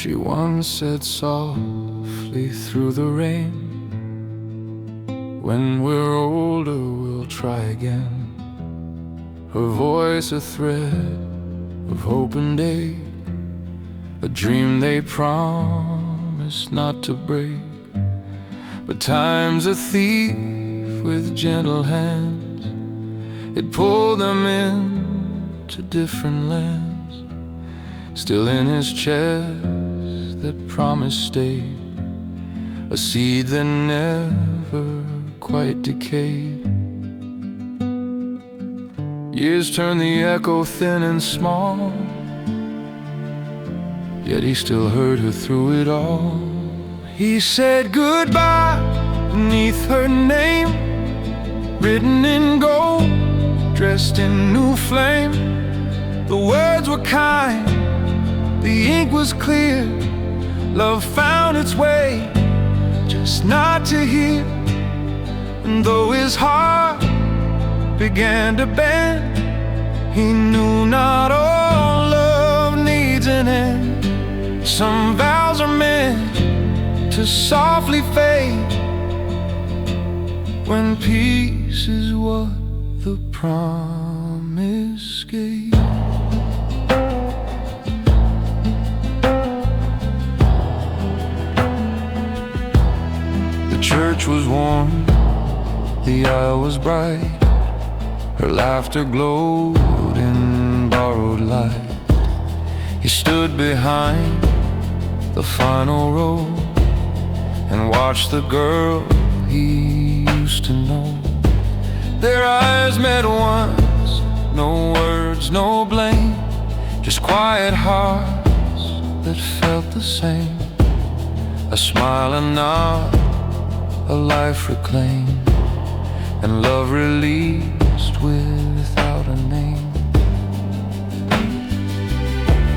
She once said softly through the rain, when we're older we'll try again. Her voice a thread of hope and day, a dream they promised not to break. But time's a thief with gentle hands, it pulled them into different lands. Still in his chest that promise stayed, a seed that never quite decayed. Years turn the echo thin and small, yet he still heard her through it all. He said goodbye beneath her name, written in gold, dressed in new flame. The words were kind, the ink was clear. Love found its way, just not to hear. And though his heart began to bend, he knew not all love needs an end. Some vows are meant to softly fade, when peace is what the promise gave. The church was warm, the aisle was bright, her laughter glowed in borrowed light. He stood behind the final row and watched the girl he used to know. Their eyes met once, no words, no blame, just quiet hearts that felt the same. A smile, a nod, a life reclaimed, and love released without a name.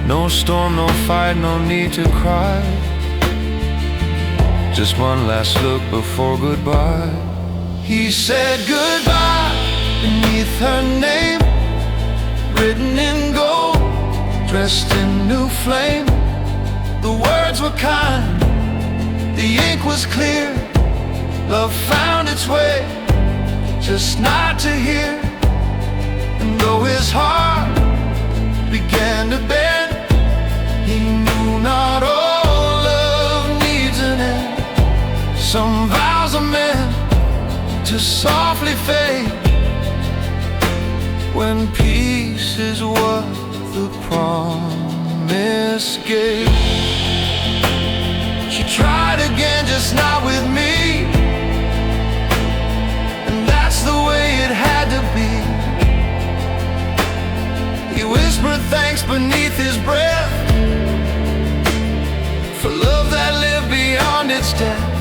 No storm, no fight, no need to cry, just one last look before goodbye. He said goodbye beneath her name, written in gold, dressed in new flame. The words were kind, the ink was clear. Love found its way, just not to hear. And though his heart began to bend, he knew not all love needs an end. Some vows are meant to softly fade, when peace is what the promise gave. She tried again, just not with me, and that's the way it had to be. He whispered thanks beneath his breath for love that lived beyond its death.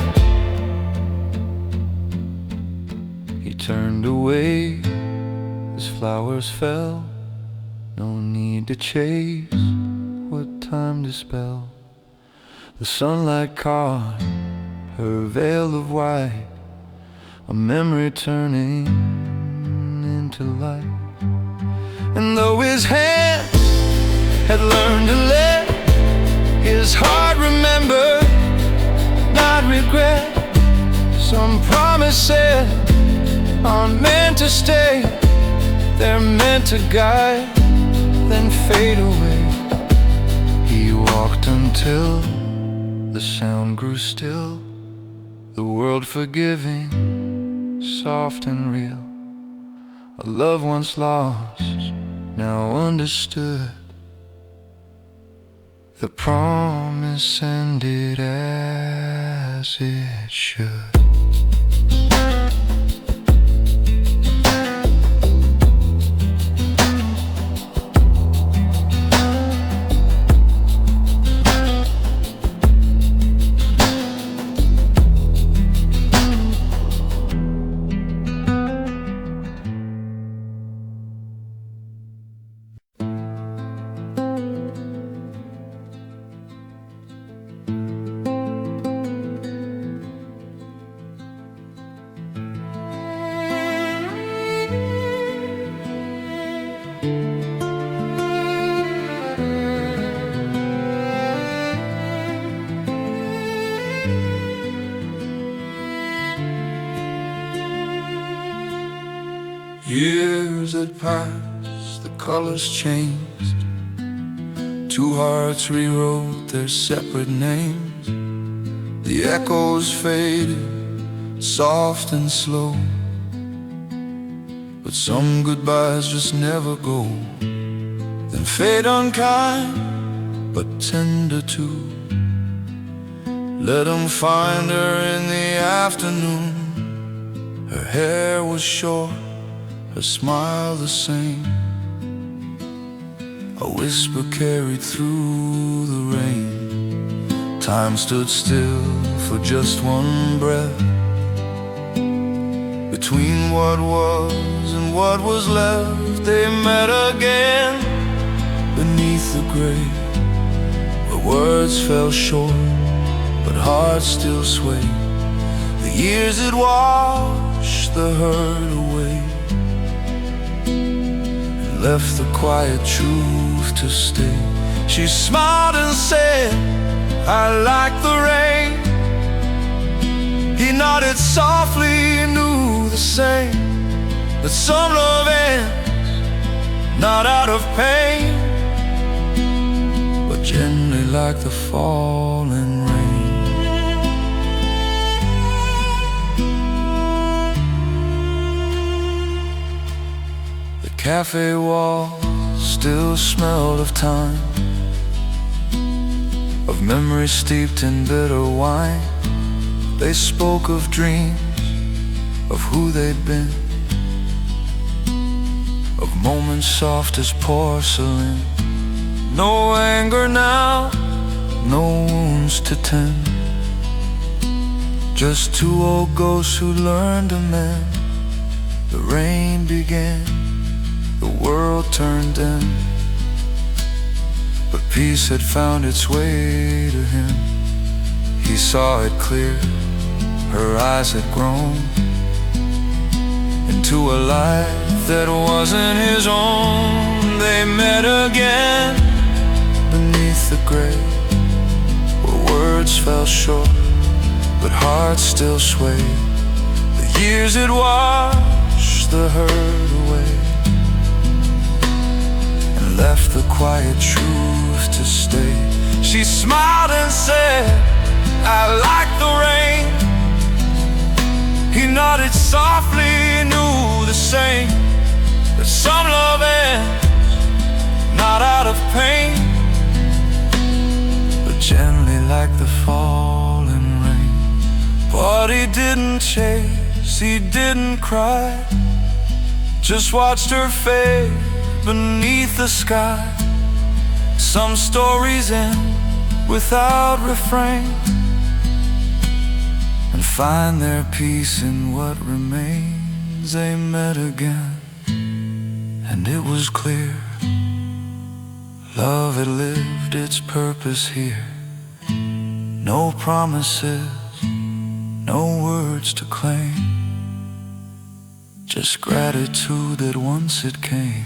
He turned away as flowers fell, no need to chase what time dispelled. The sunlight caught her veil of white, a memory turning into light. And though his hands had learned to let his heart remember, not regret, some promises aren't meant to stay, they're meant to guide, then fade away. He walked until the sound grew still, the world forgiving, soft and real. A love once lost, now understood. The promise ended as it should. years had passed, the colors changed. Two hearts rewrote their separate names. The echoes faded, soft and slow. But some goodbyes just never go. Then fate unkind, but tender too, let him find her in the afternoon. Her hair was short, her smile the same. A whisper carried through the rain. Time stood still for just one breath. Between what was and what was left, they met again beneath the grave, where words fell short but hearts still sway. The years had washed the hurt away and left the quiet truth to stay. She smiled and said, I like the rain. He nodded softly, knew the same, that some love ends not out of pain, but gently like the falling rain. The cafe walls still smelled of time, of memories steeped in bitter wine. They spoke of dreams, of who they'd been, of moments soft as porcelain. No anger now, no wounds to tend, just two old ghosts who learned to mend. The rain began, the world turned in, but peace had found its way to him. He saw it clear, her eyes had grown into a life that wasn't his own. They met again beneath the grave, where words fell short but hearts still swayed. The years had washed the hurt away and left the quiet truth to stay. She smiled and said, I like the rain. He nodded softly, knew the same, that some love ends not out of pain, but gently like the falling rain. But he didn't chase, he didn't cry, just watched her fade beneath the sky. Some stories end without refrain and find their peace in what remains. They met again, and it was clear love had lived its purpose here. No promises, no words to claim, just gratitude that once it came.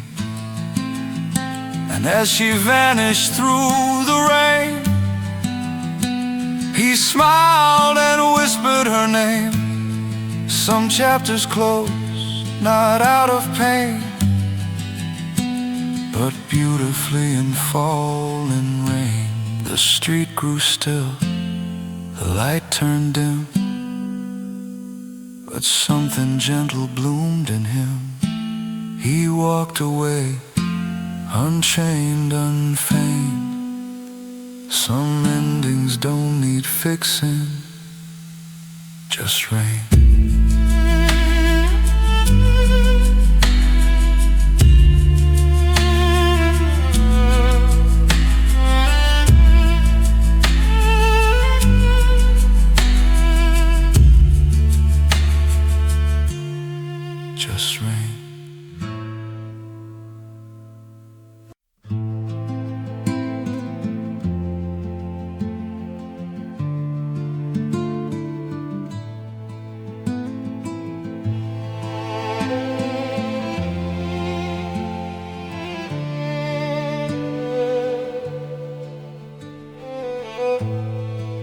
And as she vanished through the rain, he smiled and whispered her name. Some chapters close, not out of pain, but beautifully in falling rain. The street grew still, the light turned dim, but something gentle bloomed in him. He walked away, unchained, unfeigned. Some endings don't need fixing, just rain. Just rain.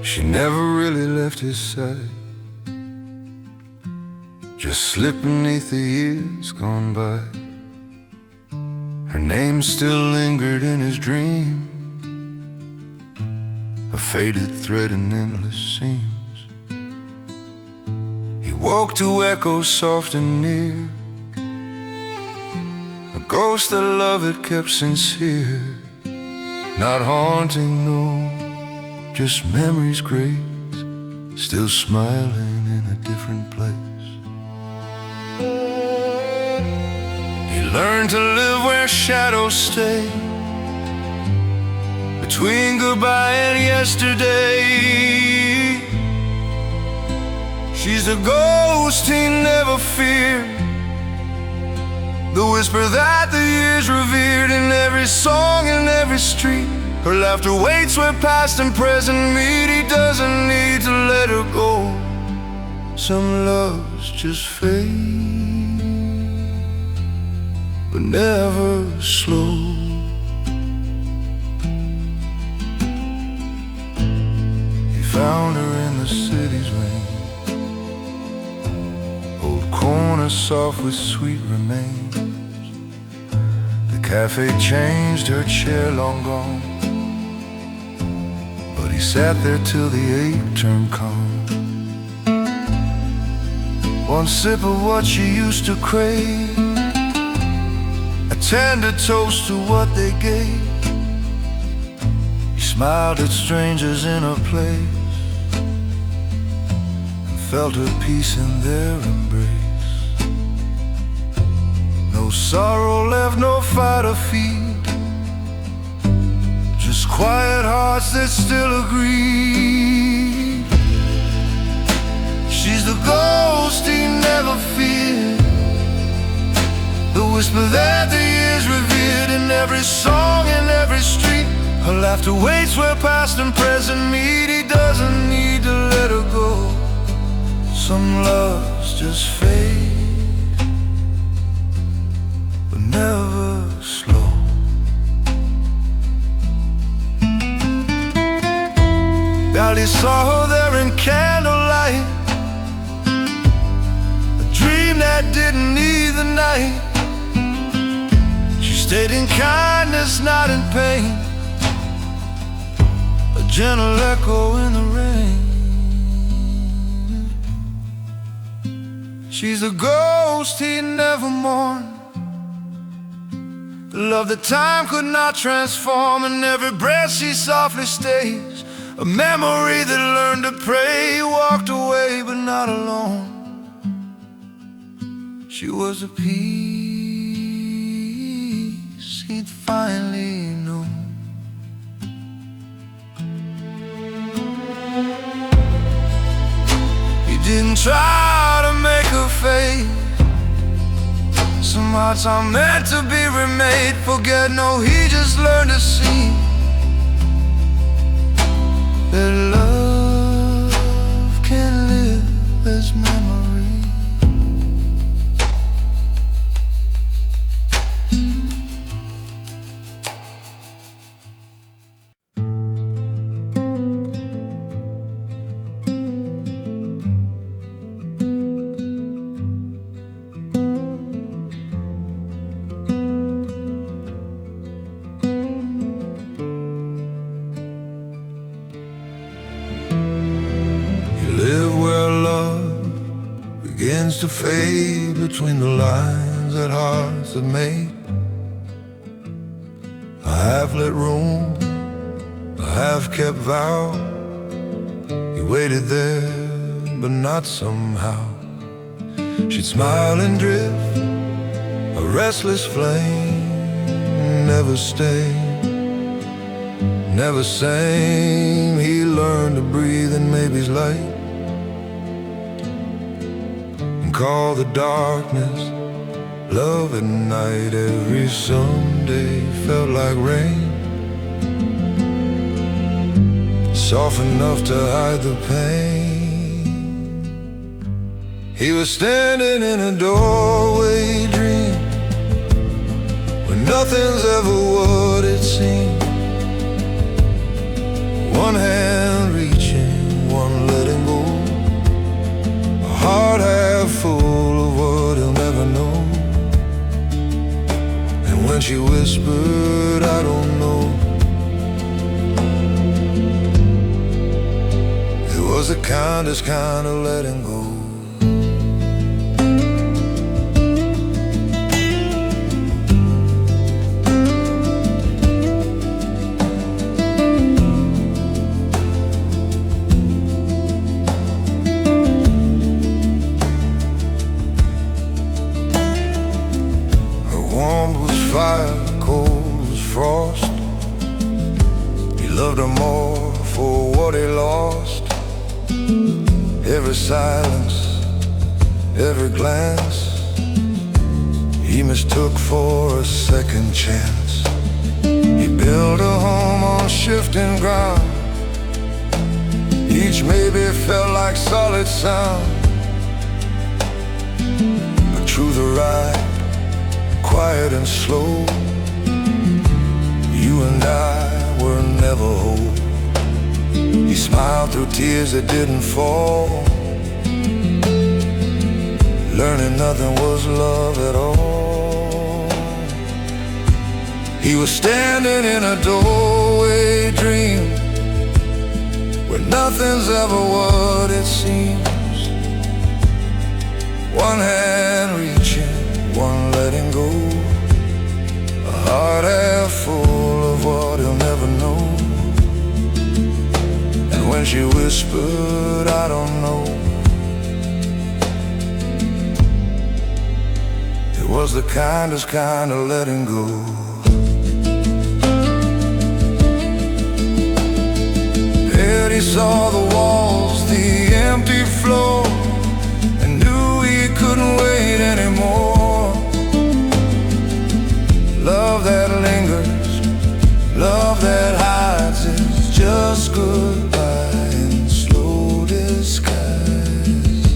She never really left his side, just slipped beneath the years gone by. name still lingered in his dream, a faded thread in endless seams. He woke to echoes soft and near, a ghost that love had kept sincere, not haunting, no, just memories great, still smiling in a different place. He learned to live where shadows stay, between goodbye and yesterday. She's the ghost he never feared, the whisper that the years revered, in every song, in every street. Her laughter waits where past and present meet. He doesn't need to let her go. Some loves just fade, but never slow. He found her in the city's rain, old corner soft with sweet remains. The cafe changed, her chair long gone, but he sat there till the ache turned calm. One sip of what she used to crave, a tender toast to what they gave. He smiled at strangers in her place, and felt her peace in their embrace. No sorrow left, no fire to feed, just quiet hearts that still agree. She's the ghost he never feared, the whisper that the years revered, in every song, in every street. Her laughter waits where past and present meet. He doesn't need to let her go. Some loves just fade, but never slow. Barely saw her there in candlelight, a dream that didn't need the night. She stayed in kindness, not in pain, a gentle echo in the rain. She's a ghost he never mourned, the love that time could not transform. In every breath she softly stays, a memory that learned to pray. Walked away but not alone. She was a peace he'd finally known. He didn't try to make her fade. Some hearts are meant to be remade. Forget, no, he just learned to see that love can live as memory. Begins to fade between the lines that hearts have made. A half-lit room, a half-kept vow. He waited there, but not somehow. She'd smile and drift, a restless flame. Never stay, never same. He learned to breathe in maybe's light, call the darkness love at night. Every Sunday felt like rain, soft enough to hide the pain. He was standing in a doorway dream, where nothing's ever what it seemed. One hand reaching, one letting go, a heart half full of what he'll never know. And when she whispered was the kindest kind of letting go. Fire, cold as frost. He loved her more for what he lost. Every silence, every glance, he mistook for a second chance. He built a home on shifting ground. Each maybe felt like solid sound, but truth arrived, quiet and slow. You and I were never whole. He smiled through tears that didn't fall, learning nothing was love at all. He was standing in a doorway dream, where nothing's ever what it seems. One hand reaching, one letting go, a heart half full of what he'll never know. And when she whispered, I don't know, it was the kindest kind of letting go. There he saw the walls, the empty floor, and knew he couldn't wait anymore. Love that lingers, love that hides, is just goodbye in slow disguise.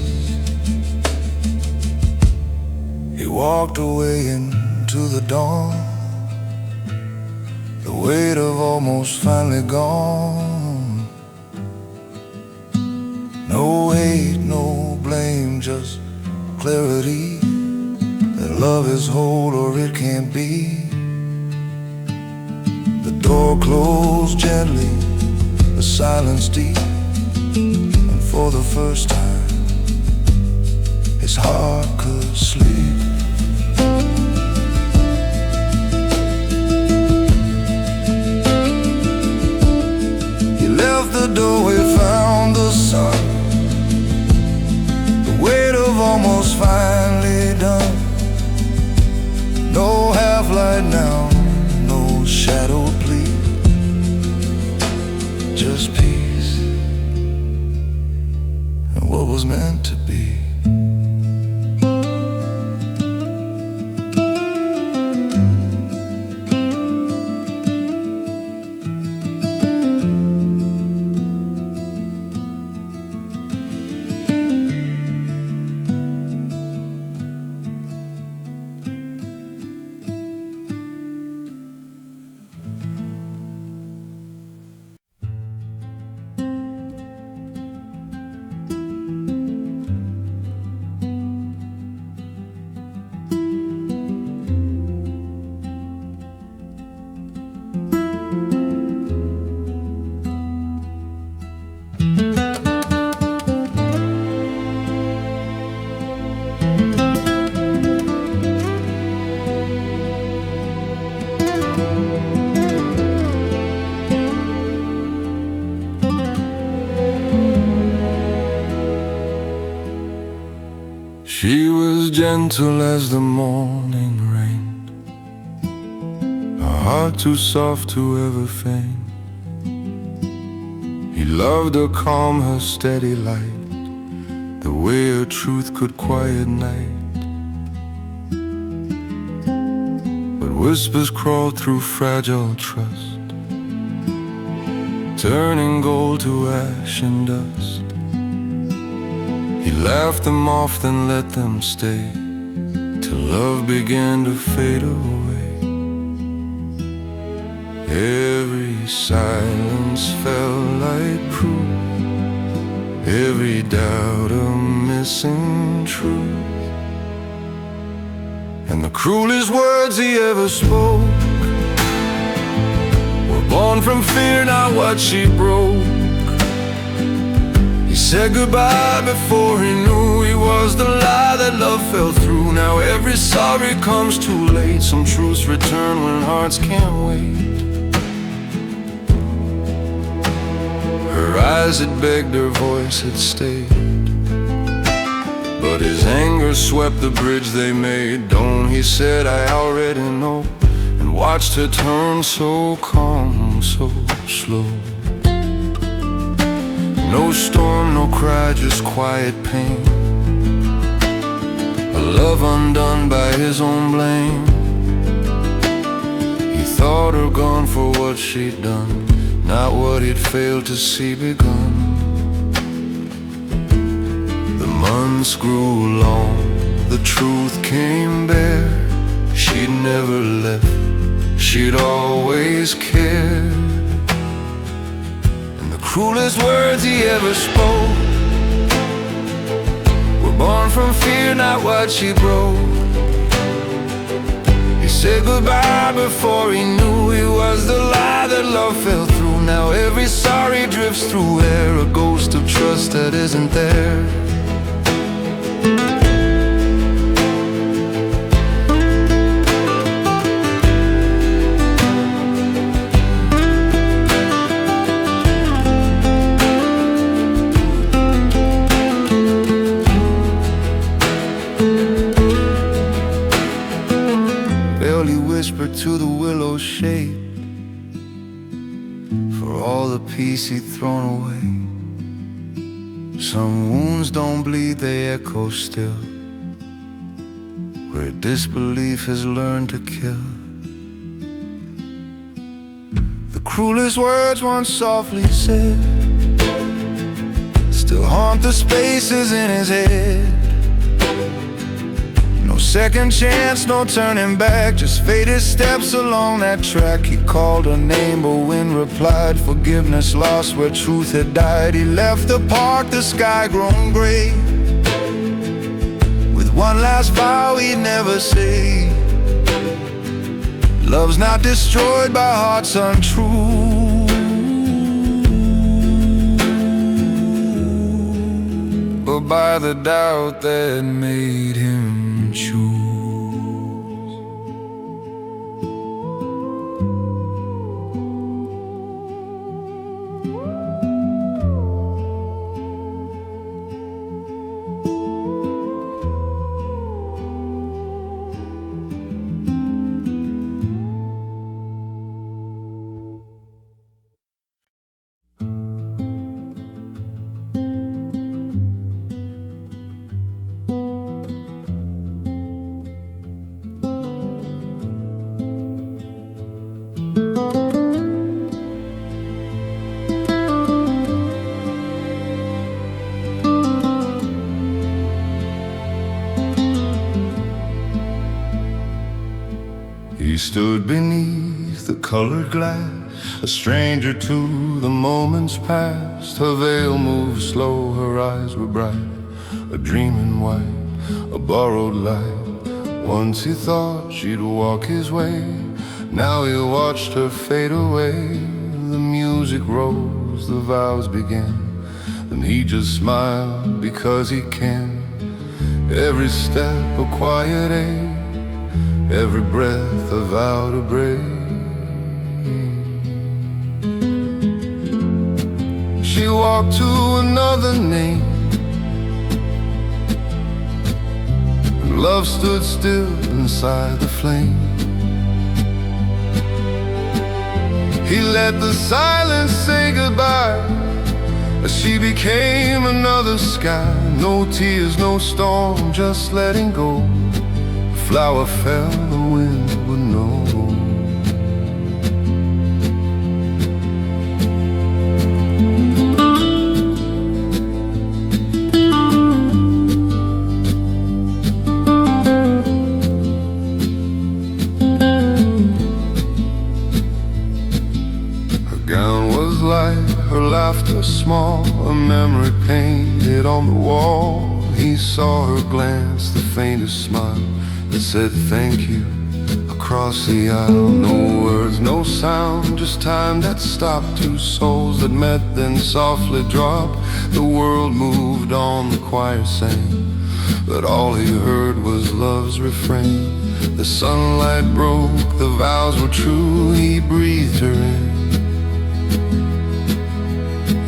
He walked away into the dawn, the weight of almost finally gone. No hate, no blame, just clarity that love is whole or it can't be. The door closed gently, the silence deep, and for the first time his heart could sleep. He left the doorway, found the sun, the weight of almost finally done. No half-light now, no shadow plea, just peace and what was meant to be. She was gentle as the morning rain, a heart too soft to ever faint. He loved her calm, her steady light, the way her truth could quiet night. But whispers crawled through fragile trust, turning gold to ash and dust. He laughed them off, then let them stay, till love began to fade away. Every silence felt like proof, every doubt a missing truth. And the cruelest words he ever spoke were born from fear, not what she broke. He said goodbye before he knew he was the lie that love fell through. Now every sorry comes too late. Some truths return when hearts can't wait. Her eyes had begged, her voice had stayed, but his anger swept the bridge they made. Don't, he said, I already know, and watched her turn so calm, so slow. No storm, no cry, just quiet pain. A love undone by his own blame. He thought her gone for what she'd done, not what he'd failed to see begun. The months grew long, the truth came bare. She'd never left, she'd always cared. Cruelest words he ever spoke were born from fear, not what she broke. He said goodbye before he knew he was the lie that love fell through. Now every sorry drifts through air, a ghost of trust that isn't there. Whispered to the willow shade for all the peace he'd thrown away. Some wounds don't bleed, they echo still, where disbelief has learned to kill. The cruelest words once softly said still haunt the spaces in his head. Second chance, no turning back, just faded steps along that track. He called her name, but wind replied, forgiveness lost where truth had died. He left the park, the sky grown gray, with one last vow he'd never say. Love's not destroyed by hearts untrue, but by the doubt that made him choose. He stood beneath the colored glass, a stranger to the moments past. Her veil moved slow, her eyes were bright, a dreaming white, a borrowed light. Once he thought she'd walk his way, now he watched her fade away. The music rose, the vows began, and he just smiled because he can. Every step a quiet ache, every breath a vow to break. She walked to another name, and love stood still inside the flame. He let the silence say goodbye as she became another sky. No tears, no storm, just letting go. Flower fell, the wind would know. Her gown was light, her laughter small, a memory painted on the wall. He saw her glance, the faintest smile that said thank you, a across the aisle. No words, no sound, just time that stopped. Two souls that met, then softly dropped. The world moved on, the choir sang, but all he heard was love's refrain. The sunlight broke, the vows were true. He breathed her in,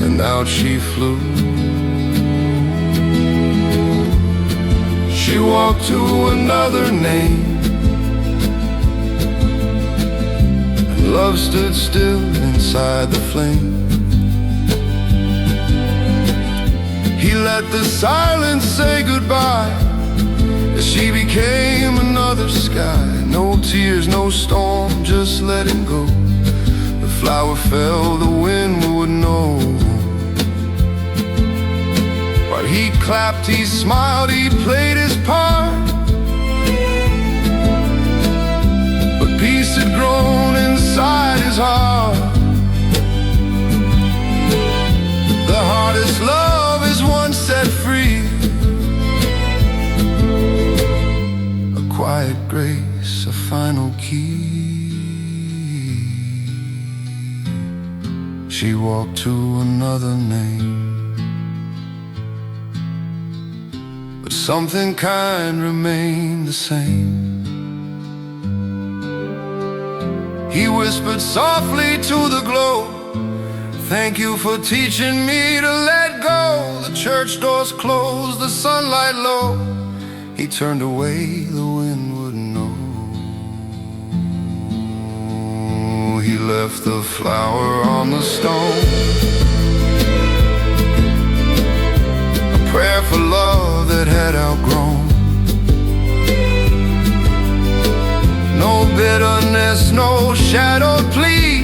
and out she flew. She walked to another name, and love stood still inside the flame. He let the silence say goodbye as she became another sky. No tears, no storm, just letting go. The flower fell, the wind would know. While he clapped, he smiled, he played his part, but peace had grown inside his heart. The hardest love is one set free. A quiet grace, a final key. She walked to another name, but something kind remained the same. He whispered softly to the glow, "Thank you for teaching me to let go." The church doors closed, the sunlight low. He turned away, the wind wouldn't know. He left the flower on the stone, a prayer for love that had outgrown. No bitterness, no shadowed plea,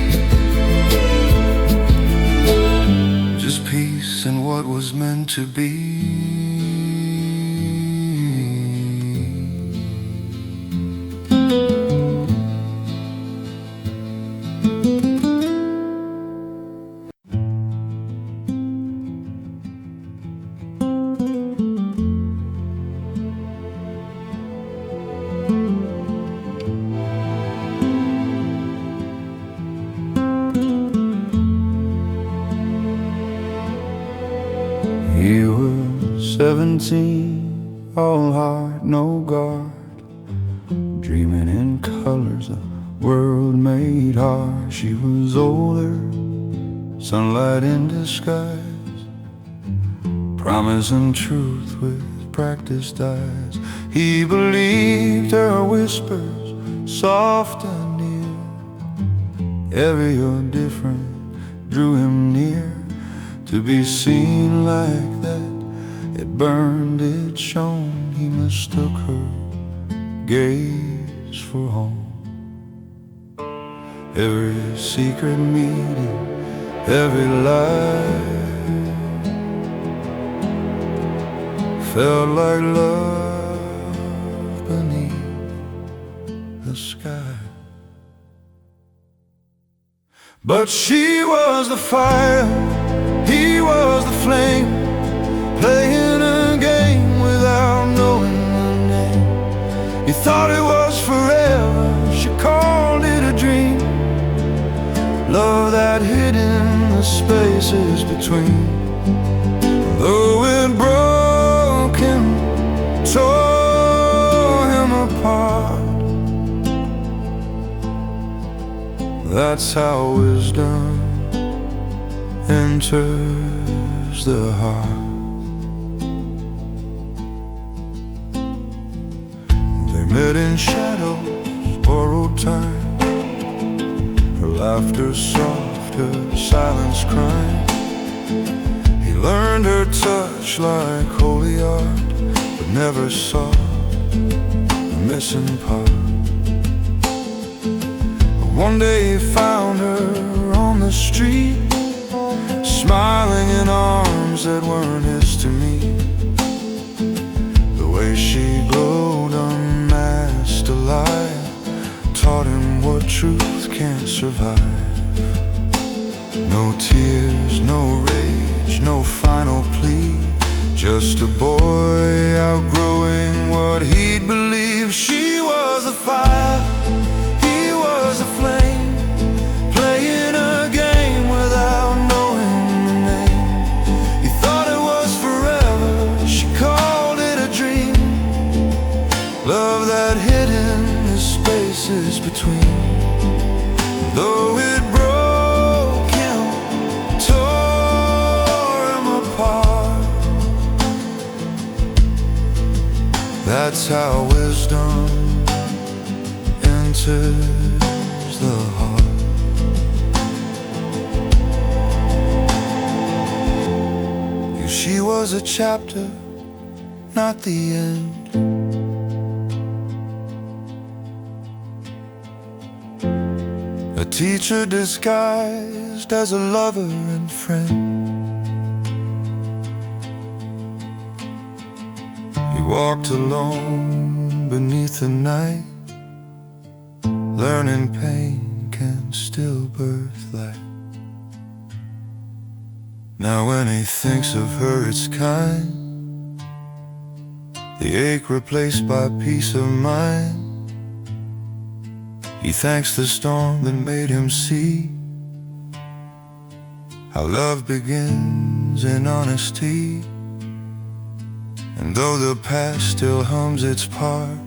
just peace and what was meant to be. He was 17, all heart, no guard, dreaming in colors the world made hard. She was older, sunlight in disguise, promise and truth with practiced eyes. He believed her whispers, soft and near. Every you're different drew him near. To be seen like that, it burned, it shone. He mistook her gaze for home. Every secret meeting, every lie felt like love beneath the sky. But she was the fire, he was the flame, playing a game without knowing the name. He thought it was forever, she called it a dream. Love that hid in the spaces between. Though it broke him, tore him apart, that's how wisdom enters the heart. They met in shadows, borrowed time, her laughter soft, her silence crying. He learned her touch like holy art, but never saw the missing part. One day he found her on the street, smiling in arms that weren't his to meet. The way she glowed unmasked alive taught him what truth can't survive. No tears, no rage, no final plea, just a boy outgrowing what he'd believed. She was the fire, That's how wisdom enters the heart. She was a chapter, not the end. A teacher disguised as a lover and friend. He walked alone beneath the night, learning pain can still birth light. Now when he thinks of her it's kind, the ache replaced by peace of mind. He thanks the storm that made him see how love begins in honesty. And though the past still hums its part,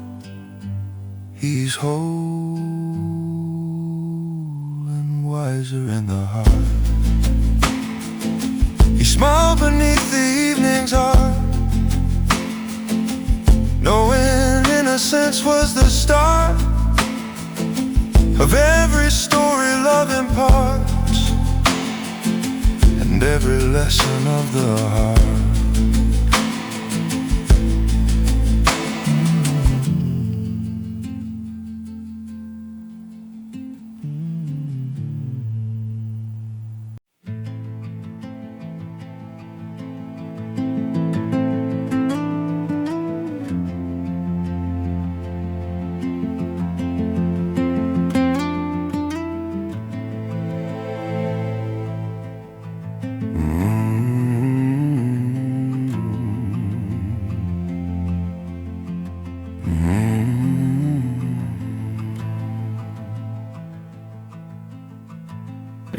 he's whole and wiser in the heart. He smiled beneath the evening's heart, knowing innocence was the start of every story love imparts, and every lesson of the heart.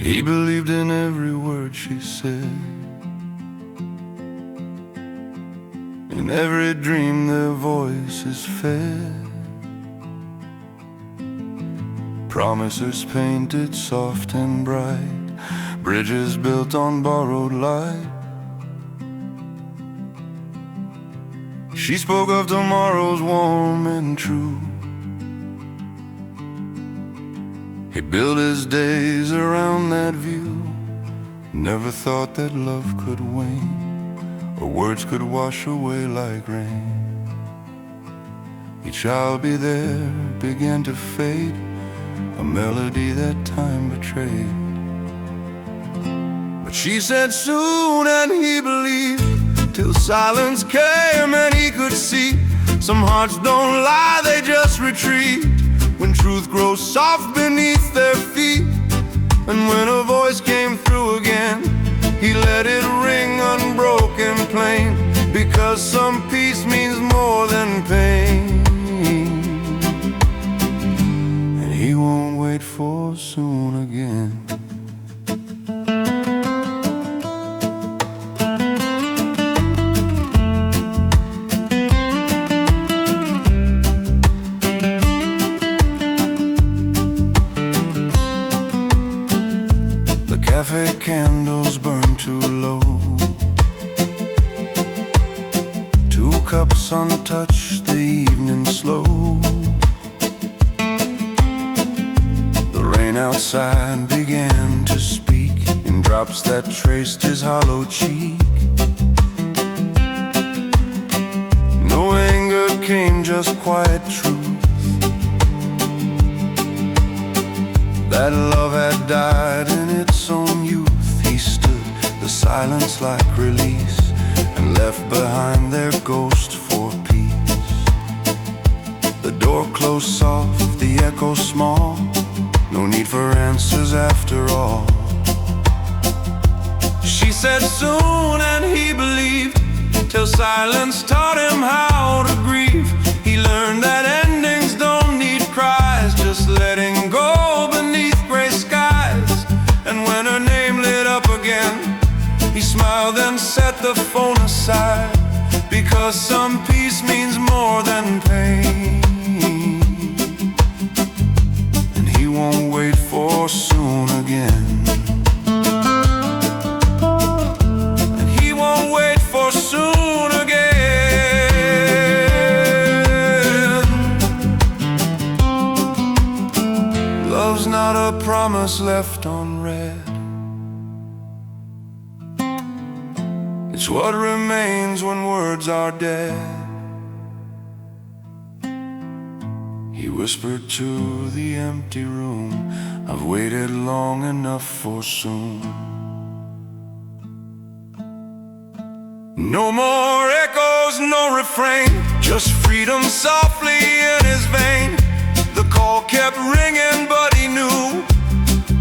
He believed in every word she said, in every dream their voices fed. Promises painted soft and bright, bridges built on borrowed light. She spoke of tomorrows warm and true. He built his days around that view. Never thought that love could wane, or words could wash away like rain. Each I'll be there began to fade, a melody that time betrayed. But she said soon, and he believed, till silence came and he could see. Some hearts don't lie, they just retreat when truth grows soft beneath their feet. And when a voice came through again, he let it ring unbroken plain, because some peace means more than pain, and he won't wait for soon again. Cafe candles burn too low, 2 cups untouched, the evening slow. The rain outside began to speak in drops that traced his hollow cheek. No anger came, just quiet truth, that love had died in its own youth. He stood, the silence like release, and left behind their ghost for peace. The door closed soft, the echo small, no need for answers after all. She said soon, and he believed, till silence taught him how to grieve. He learned that endings don't need cries, just letting go beneath gray skies. And when her name lit up again, he smiled and set the phone aside, because some peace means more than pain, and he won't wait for soon again. And he won't wait for soon again. promise left unread. It's what remains when words are dead. He whispered to the empty room, I've waited long enough for soon. No more echoes, no refrain, just freedom softly in his vein. The call kept ringing, but he knew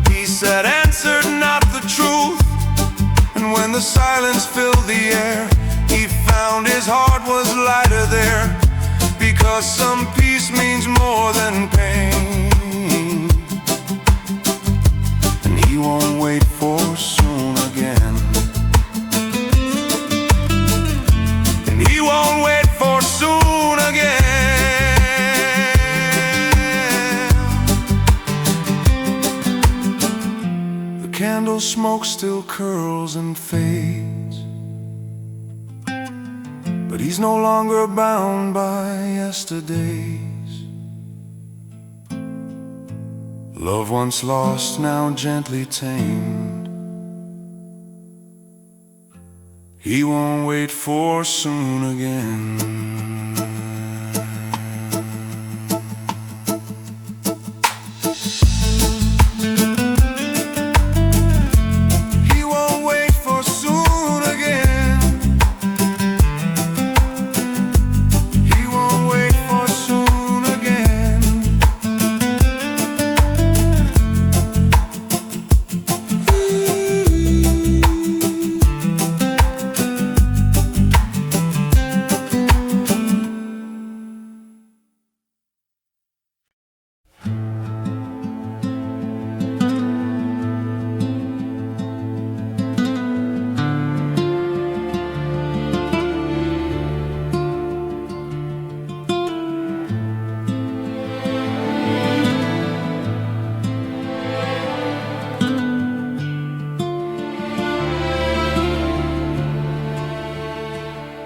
he said answered not the truth. And when the silence filled the air, he found his heart was lighter there, because some peace means more than pain. And he won't wait for soon again. And he won't wait for soon again. The candle smoke still curls and fades, but he's no longer bound by yesterdays. Love once lost, now gently tamed. He won't wait for soon again.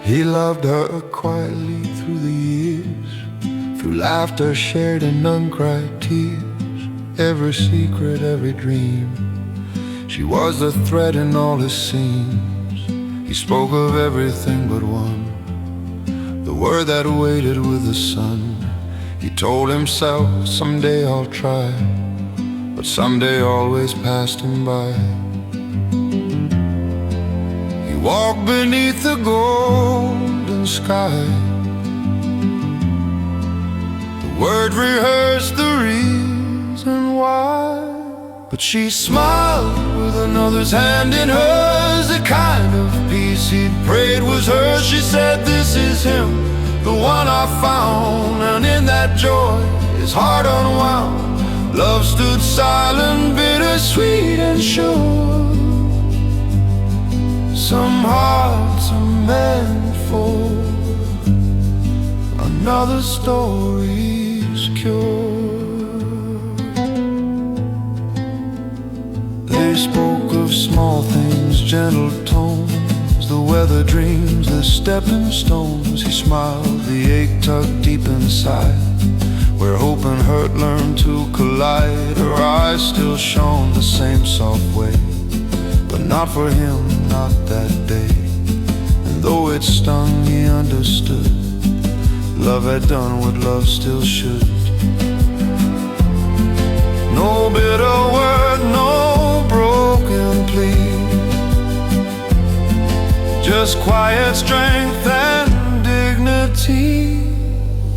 He loved her quietly through the years, through laughter shared and uncried tears, every secret, every dream. She was the thread in all his seams. He spoke of everything but one, the word that waited with the sun. He told himself, someday I'll try, but someday always passed him by. Walk beneath the golden sky. The word rehearsed the reason why, but she smiled with another's hand in hers. The kind of peace he'd prayed was hers. She said, this is him, the one I found. And in that joy his heart unwound. Love stood silent, bittersweet and sure. Some hearts are meant for another story's cure. They spoke of small things, gentle tones, the weather dreams, the stepping stones. He smiled, the ache tucked deep inside, where hope and hurt learned to collide. Her eyes still shone the same soft way, but not for him, not that day. And though it stung, he understood. Love had done what love still should. No bitter word, no broken plea, just quiet strength and dignity.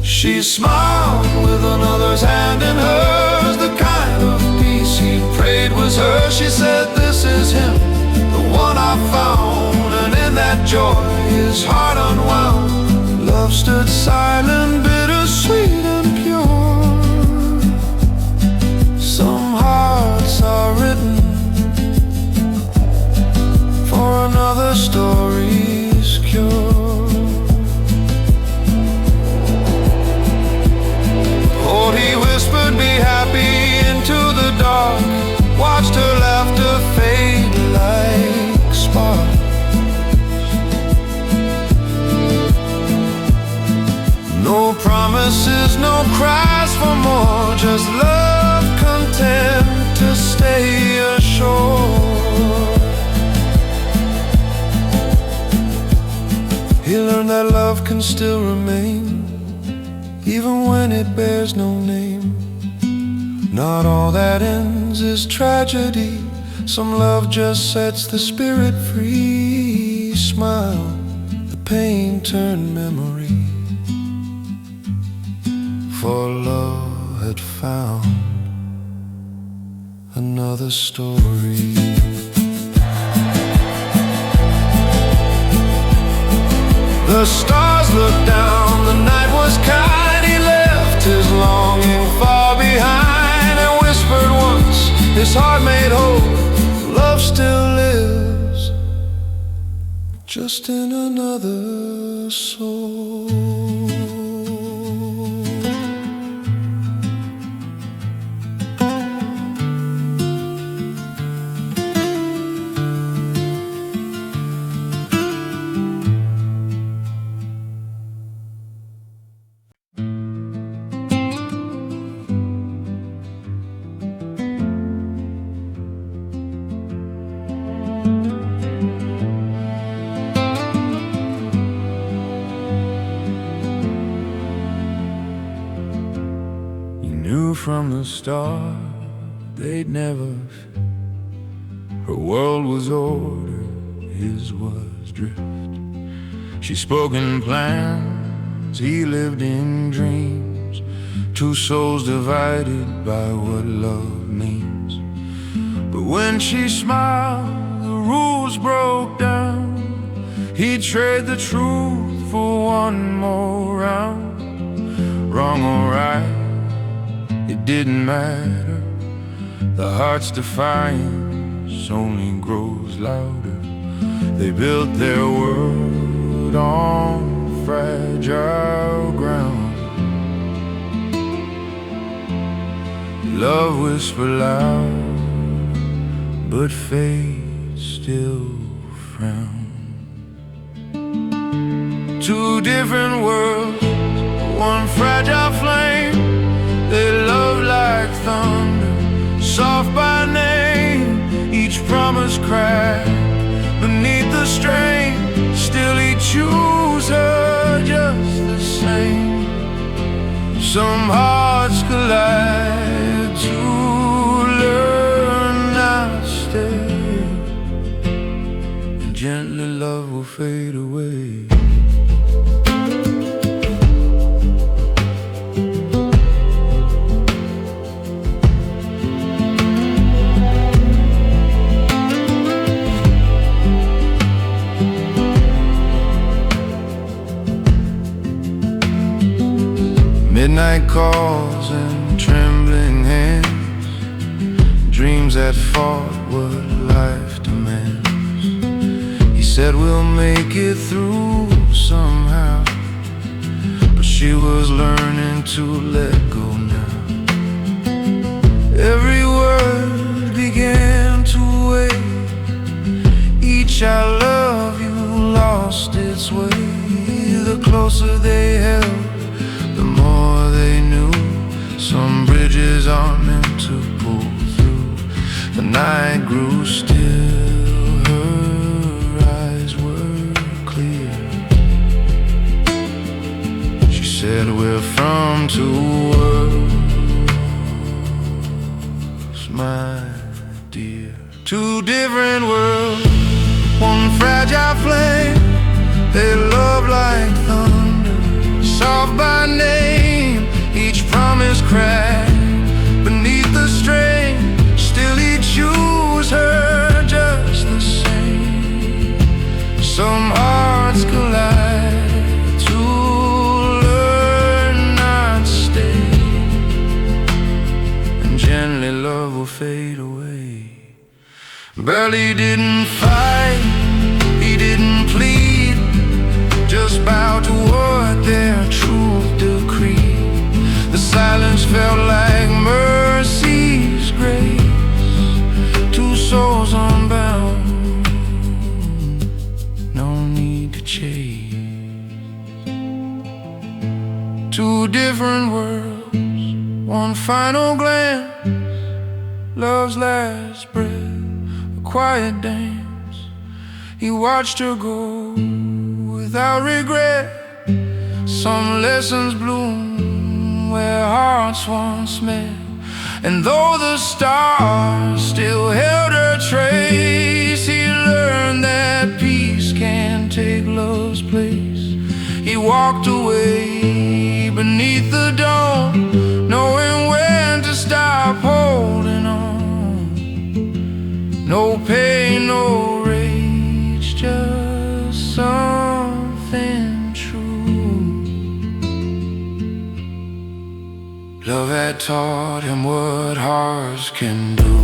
She smiled with another's hand in hers. The kind of peace he prayed was hers. She said, this is him, the one I found. And in that joy his heart unwound. Love stood silent, bittersweet and pure. Some hearts are written for another story's cure. Oh, he whispered, be happy, into the dark. Watched her laughter fade like sparks. No promises, no cries for more, just love content to stay learn that love can still remain, even when it bears no name. Not all that ends is tragedy. Some love just sets the spirit free. Smile, the pain turned memory, for love had found another story. The stars looked down, the night was kind. He left his longing far behind and whispered once, his heart made whole. Love still lives, just in another soul. From the start, they'd never fit. Her world was order, his was drift. She spoke in plans, he lived in dreams. Two souls divided by what love means. But when she smiled, the rules broke down. He'd trade the truth for one more round. Wrong or right, it didn't matter. The heart's defiance only grows louder. They built their world on fragile ground. Love whispered loud, but fate still frowned. Two different worlds, one fragile flame. They love like thunder, soft by name. Each promise cracked beneath the strain. Still he chose her just the same. Some hearts collide to learn not to stay, and gently love will fade away. Midnight calls and trembling hands, dreams that fought what life demands. He said we'll make it through somehow, but she was learning to let go now. Every word began to wait. Each I love you lost its way. The closer they held, the more they knew. Some bridges aren't meant to pull through. The night grew still, her eyes were clear. She said we're from two worlds, my dear. Two different worlds, one fragile flame. They love like thunder, soft by name. Each promise cracked beneath the strain. Still he chose her just the same. Some hearts collide to learn not to stay, and gently love will fade away. Barely didn't fight, he didn't plead, just bowed to what their truth decreed. The silence felt like mercy's grace. Two souls unbound, no need to chase. Two different worlds, one final glance. Love's last breath, a quiet dance. He watched her go without regret. Some lessons bloom where hearts once met. And though the stars still held her trace, he learned that peace can't take love's place. He walked away beneath the dawn, knowing when to stop holding on. No pain, no rage, just something true. Love had taught him what hearts can do.